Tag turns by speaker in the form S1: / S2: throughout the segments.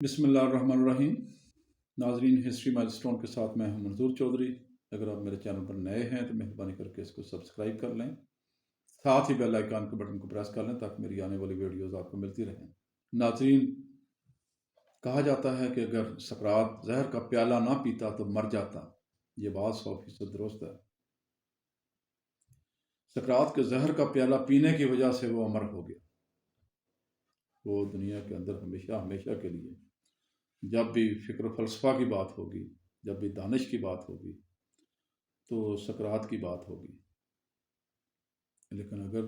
S1: بسم اللہ الرحمن الرحیم۔ ناظرین، ہسٹری مائل سٹون کے ساتھ میں ہوں منظور چودھری۔ اگر آپ میرے چینل پر نئے ہیں تو مہربانی کر کے اس کو سبسکرائب کر لیں، ساتھ ہی بیل آئیکن کے بٹن کو پریس کر لیں تاکہ میری آنے والی ویڈیوز آپ کو ملتی رہیں۔ ناظرین، کہا جاتا ہے کہ اگر سقراط زہر کا پیالہ نہ پیتا تو مر جاتا۔ یہ بات 100% درست ہے۔ سقراط کے زہر کا پیالہ پینے کی وجہ سے وہ امر ہو گیا۔ وہ دنیا کے اندر ہمیشہ کے لیے جب بھی فکر و فلسفہ کی بات ہوگی، جب بھی دانش کی بات ہوگی تو سقراط کی بات ہوگی۔ لیکن اگر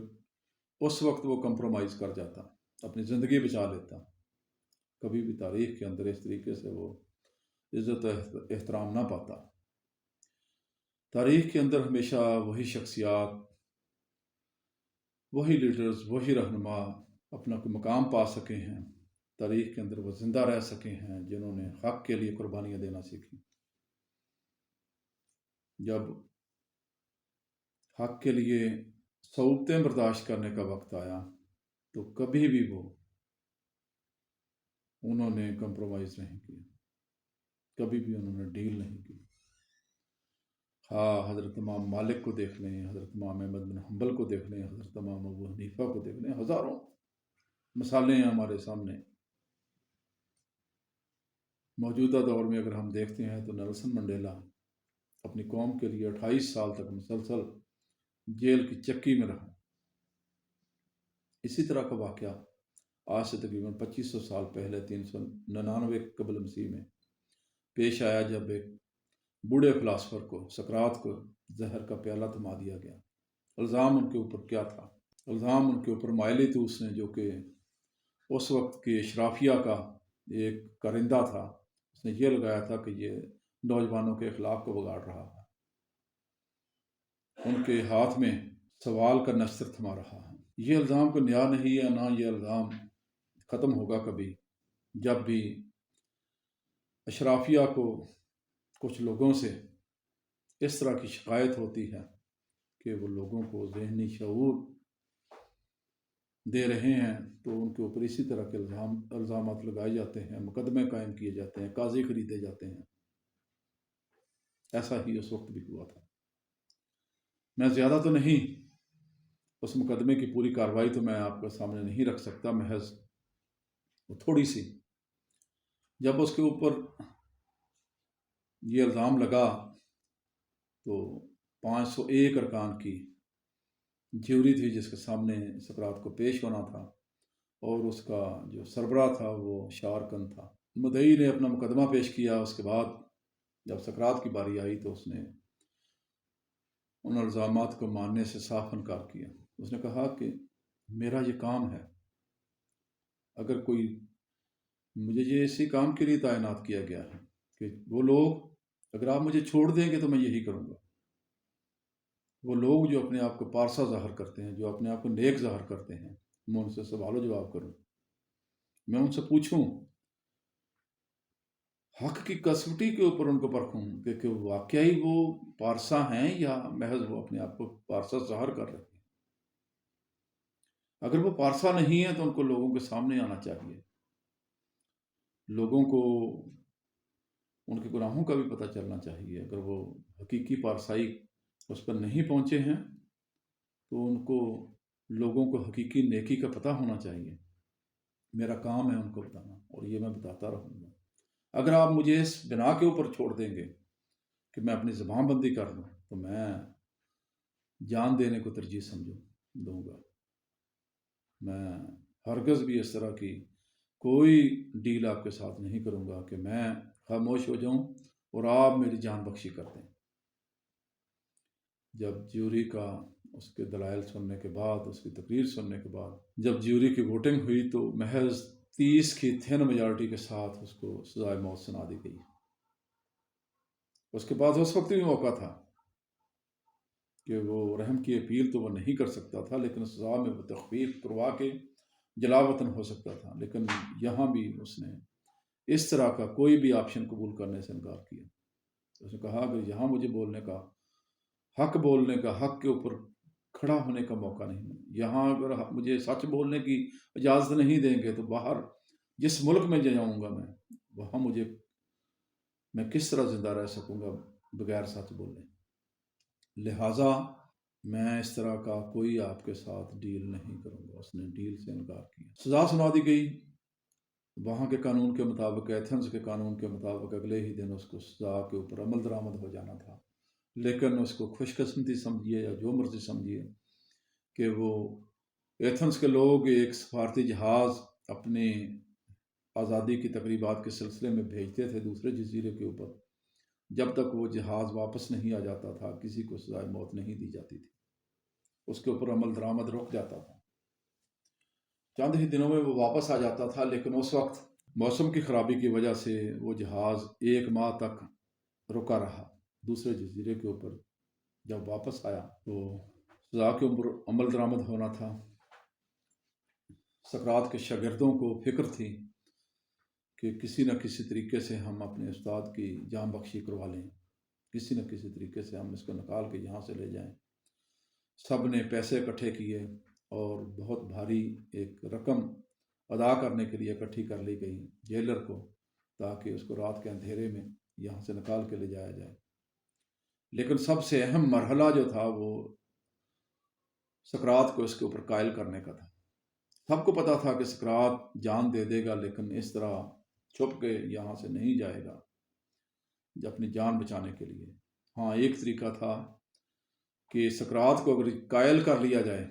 S1: اس وقت وہ کمپرومائز کر جاتا، اپنی زندگی بچا لیتا، کبھی بھی تاریخ کے اندر اس طریقے سے وہ عزت و احترام نہ پاتا۔ تاریخ کے اندر ہمیشہ وہی شخصیات، وہی لیڈرز، وہی رہنما اپنا کوئی مقام پا سکے ہیں، تاریخ کے اندر وہ زندہ رہ سکے ہیں جنہوں نے حق کے لیے قربانیاں دینا سیکھی۔ جب حق کے لیے صعوبتیں برداشت کرنے کا وقت آیا تو کبھی بھی انہوں نے کمپرومائز نہیں کیا، کبھی بھی انہوں نے ڈیل نہیں کی۔ حضرت امام مالک کو دیکھ لیں، حضرت امام احمد بن حنبل کو دیکھ لیں، حضرت امام ابو حنیفہ کو دیکھ لیں، ہزاروں مثالیں ہیں ہمارے سامنے۔ موجودہ دور میں اگر ہم دیکھتے ہیں تو نیلسن منڈیلا اپنی قوم کے لیے 28 سال تک مسلسل جیل کی چکی میں رہا۔ اسی طرح کا واقعہ آج سے تقریباً 2500 سال پہلے 399 قبل مسیح میں پیش آیا، جب ایک بوڑھے فلاسفر کو، سقراط کو، زہر کا پیالہ تھما دیا گیا۔ الزام ان کے اوپر کیا تھا؟ الزام ان کے اوپر مائلیتوس نے، جو کہ اس وقت کے اشرافیہ کا ایک کارندہ تھا، اس نے یہ لگایا تھا کہ یہ نوجوانوں کے اخلاق کو بگاڑ رہا ہے، ان کے ہاتھ میں سوال کا نشتر تھما رہا ہے۔ یہ الزام کو نیا نہیں ہے، نہ یہ الزام ختم ہوگا کبھی۔ جب بھی اشرافیہ کو کچھ لوگوں سے اس طرح کی شکایت ہوتی ہے کہ وہ لوگوں کو ذہنی شعور دے رہے ہیں تو ان کے اوپر اسی طرح کے الزامات لگائے جاتے ہیں، مقدمے قائم کیے جاتے ہیں، قاضی خریدے جاتے ہیں۔ ایسا ہی اس وقت بھی ہوا تھا۔ میں زیادہ تو نہیں، اس مقدمے کی پوری کارروائی تو میں آپ کے سامنے نہیں رکھ سکتا، محض تھوڑی سی۔ جب اس کے اوپر یہ الزام لگا تو 501 ارکان کی جیوری تھی جس کے سامنے سقراط کو پیش ہونا تھا، اور اس کا جو سربراہ تھا وہ شارکن تھا۔ مدعی نے اپنا مقدمہ پیش کیا۔ اس کے بعد جب سقراط کی باری آئی تو اس نے ان الزامات کو ماننے سے صاف انکار کیا۔ اس نے کہا کہ میرا یہ کام ہے، اگر کوئی مجھے یہ اسی کام کے لیے تعینات کیا گیا ہے کہ وہ لوگ، اگر آپ مجھے چھوڑ دیں گے تو میں یہی کروں گا۔ وہ لوگ جو اپنے آپ کو پارسا ظاہر کرتے ہیں، جو اپنے آپ کو نیک ظاہر کرتے ہیں، میں ان سے سوال و جواب کروں، میں ان سے پوچھوں، حق کی کسوٹی کے اوپر ان کو پرکھوں کہ واقعی وہ پارسا ہیں یا محض وہ اپنے آپ کو پارسا ظاہر کر رہے ہیں۔ اگر وہ پارسا نہیں ہے تو ان کو لوگوں کے سامنے آنا چاہیے، لوگوں کو ان کے گناہوں کا بھی پتہ چلنا چاہیے۔ اگر وہ حقیقی پارسائی اس پر نہیں پہنچے ہیں تو ان کو، لوگوں کو حقیقی نیکی کا پتہ ہونا چاہیے۔ میرا کام ہے ان کو بتانا، اور یہ میں بتاتا رہوں گا۔ اگر آپ مجھے اس بنا کے اوپر چھوڑ دیں گے کہ میں اپنی زبان بندی کر دوں تو میں جان دینے کو ترجیح دوں گا۔ میں ہرگز بھی اس طرح کی کوئی ڈیل آپ کے ساتھ نہیں کروں گا کہ میں خاموش ہو جاؤں اور آپ میری جان بخشی کر دیں۔ جب جیوری کا اس کے دلائل سننے کے بعد، اس کی تقریر سننے کے بعد، جب جیوری کی ووٹنگ ہوئی تو محض 30 کی تھن میجارٹی کے ساتھ اس کو سزائے موت سنا دی گئی۔ اس کے بعد اس وقت بھی موقع تھا کہ وہ رحم کی اپیل تو وہ نہیں کر سکتا تھا، لیکن سزا میں وہ تخفیف کروا کے جلا وطن ہو سکتا تھا، لیکن یہاں بھی اس نے اس طرح کا کوئی بھی آپشن قبول کرنے سے انکار کیا۔ اس نے کہا کہ یہاں مجھے بولنے کا حق کے اوپر کھڑا ہونے کا موقع نہیں ہے۔ یہاں اگر مجھے سچ بولنے کی اجازت نہیں دیں گے تو باہر جس ملک میں جاؤں گا میں وہاں میں کس طرح زندہ رہ سکوں گا بغیر سچ بولنے؟ لہٰذا میں اس طرح کا کوئی آپ کے ساتھ ڈیل نہیں کروں گا۔ اس نے ڈیل سے انکار کیا۔ سزا سنا دی گئی۔ وہاں کے قانون کے مطابق، ایتھنز کے قانون کے مطابق اگلے ہی دن اس کو سزا کے اوپر عمل درآمد ہو جانا تھا، لیکن اس کو خوش قسمتی سمجھیے یا جو مرضی سمجھیے کہ وہ ایتھنز کے لوگ ایک سفارتی جہاز اپنے آزادی کی تقریبات کے سلسلے میں بھیجتے تھے دوسرے جزیرے کے اوپر۔ جب تک وہ جہاز واپس نہیں آ جاتا تھا کسی کو سزائے موت نہیں دی جاتی تھی، اس کے اوپر عمل درآمد رک جاتا تھا۔ چند ہی دنوں میں وہ واپس آ جاتا تھا، لیکن اس وقت موسم کی خرابی کی وجہ سے وہ جہاز 1 ماہ تک رکا رہا دوسرے جزیرے کے اوپر۔ جب واپس آیا تو سزا کے اوپر عمل درآمد ہونا تھا۔ سقراط کے شاگردوں کو فکر تھی کہ کسی نہ کسی طریقے سے ہم اپنے استاد کی جان بخشی کروا لیں، کسی نہ کسی طریقے سے ہم اس کو نکال کے یہاں سے لے جائیں۔ سب نے پیسے اکٹھے کیے اور بہت بھاری ایک رقم ادا کرنے کے لیے اکٹھی کر لی گئی جیلر کو، تاکہ اس کو رات کے اندھیرے میں یہاں سے نکال کے لے جایا جائے۔ لیکن سب سے اہم مرحلہ جو تھا وہ سقراط کو اس کے اوپر قائل کرنے کا تھا۔ سب کو پتا تھا کہ سقراط جان دے دے گا، لیکن اس طرح چھپ کے یہاں سے نہیں جائے گا اپنی جان بچانے کے لیے۔ ہاں، ایک طریقہ تھا کہ سقراط کو اگر قائل کر لیا جائے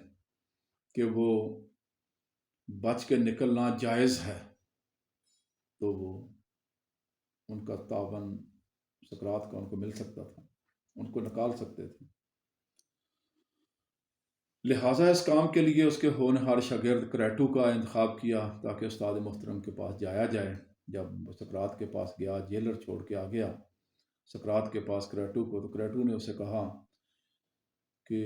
S1: کہ وہ بچ کے نکلنا جائز ہے، تو وہ ان کا تعاون سقراط کا ان کو مل سکتا تھا، ان کو نکال سکتے تھے۔ لہٰذا اس کام کے لیے اس کے ہونہار شاگرد کریٹو کا انتخاب کیا تاکہ استاد محترم کے پاس جایا جائے۔ جب سقراط کے پاس گیا، جیلر چھوڑ کے آ گیا سقراط کے پاس کریٹو کو، تو کریٹو نے اسے کہا کہ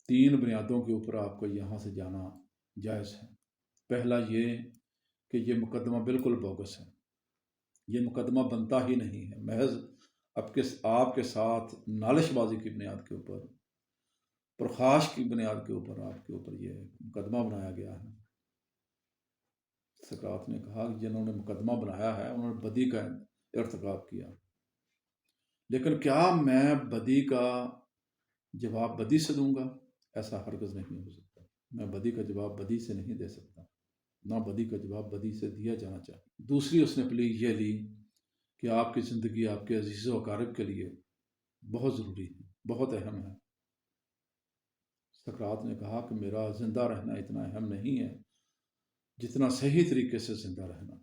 S1: 3 بنیادوں کے اوپر آپ کو یہاں سے جانا جائز ہے۔ پہلا یہ کہ یہ مقدمہ بالکل بوگس ہے، یہ مقدمہ بنتا ہی نہیں ہے، محض آپ کے ساتھ نالش بازی کی بنیاد کے اوپر، پرخاش کی بنیاد کے اوپر آپ کے اوپر یہ مقدمہ بنایا گیا ہے۔ سقراط نے کہا کہ جنہوں نے مقدمہ بنایا ہے انہوں نے بدی کا ارتکاب کیا، لیکن کیا میں بدی کا جواب بدی سے دوں گا؟ ایسا ہرگز نہیں ہو سکتا۔ میں بدی کا جواب بدی سے نہیں دے سکتا، نہ بدی کا جواب بدی سے دیا جانا چاہیے۔ دوسری اس نے پلی یہ لی کہ آپ کی زندگی آپ کے عزیز و اقارب کے لیے بہت ضروری ہے، بہت اہم ہے۔ سقراط نے کہا کہ میرا زندہ رہنا اتنا اہم نہیں ہے جتنا صحیح طریقے سے زندہ رہنا۔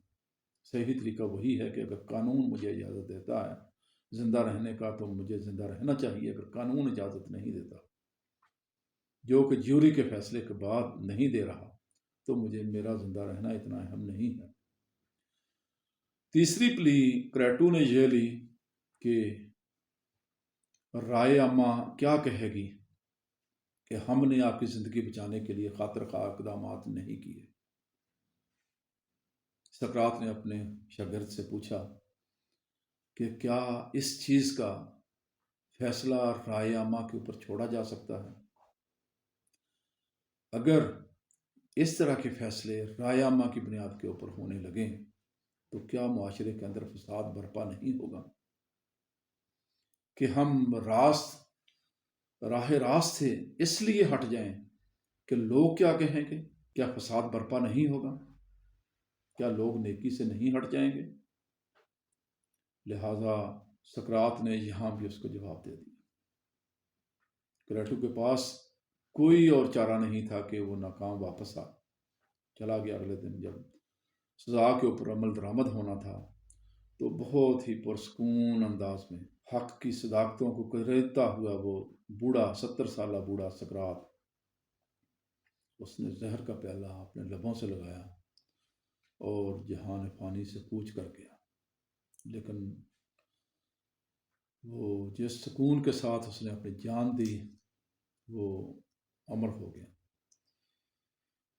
S1: صحیح طریقہ وہی ہے کہ اگر قانون مجھے اجازت دیتا ہے زندہ رہنے کا تو مجھے زندہ رہنا چاہیے، اگر قانون اجازت نہیں دیتا، جو کہ جیوری کے فیصلے کے بعد نہیں دے رہا، تو مجھے میرا زندہ رہنا اتنا اہم نہیں ہے۔ تیسری پلی کریٹو نے یہ لی کہ رائے عامہ کیا کہے گی کہ ہم نے آپ کی زندگی بچانے کے لیے خاطر خواہ اقدامات نہیں کیے۔ سقراط نے اپنے شاگرد سے پوچھا کہ کیا اس چیز کا فیصلہ رائے عامہ کے اوپر چھوڑا جا سکتا ہے؟ اگر اس طرح کے فیصلے رائے عامہ کی بنیاد کے اوپر ہونے لگیں تو کیا معاشرے کے اندر فساد برپا نہیں ہوگا کہ ہم راہ راست سے اس لیے ہٹ جائیں کہ لوگ کیا کہیں گے؟ کیا فساد برپا نہیں ہوگا؟ کیا لوگ نیکی سے نہیں ہٹ جائیں گے؟ لہٰذا سقراط نے یہاں بھی اس کو جواب دے دیا۔ کریٹو کے پاس کوئی اور چارہ نہیں تھا کہ وہ ناکام واپس چلا گیا۔ اگلے دن جب سزا کے اوپر عمل درآمد ہونا تھا تو بہت ہی پرسکون انداز میں حق کی صداقتوں کو کریدتا ہوا وہ بوڑھا 70 سالہ بوڑھا سقراط، اس نے زہر کا پیالہ اپنے لبوں سے لگایا اور جہان فانی سے کوچ کر گیا۔ لیکن وہ جس سکون کے ساتھ اس نے اپنی جان دی وہ امر ہو گیا۔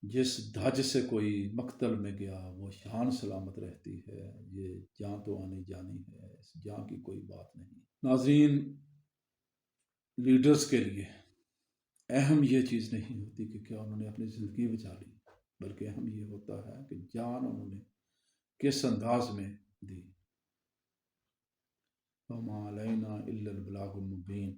S1: جس دھج سے کوئی مقتل میں گیا وہ جان سلامت رہتی ہے، یہ جان تو آنی جانی ہے، اس جان کی کوئی بات نہیں۔ ناظرین، لیڈرز کے لیے اہم یہ چیز نہیں ہوتی کہ کیا انہوں نے اپنی زندگی بچا لی، بلکہ اہم یہ ہوتا ہے کہ جان انہوں نے کس انداز میں دی۔ وما علینا الا البلاغ المبین۔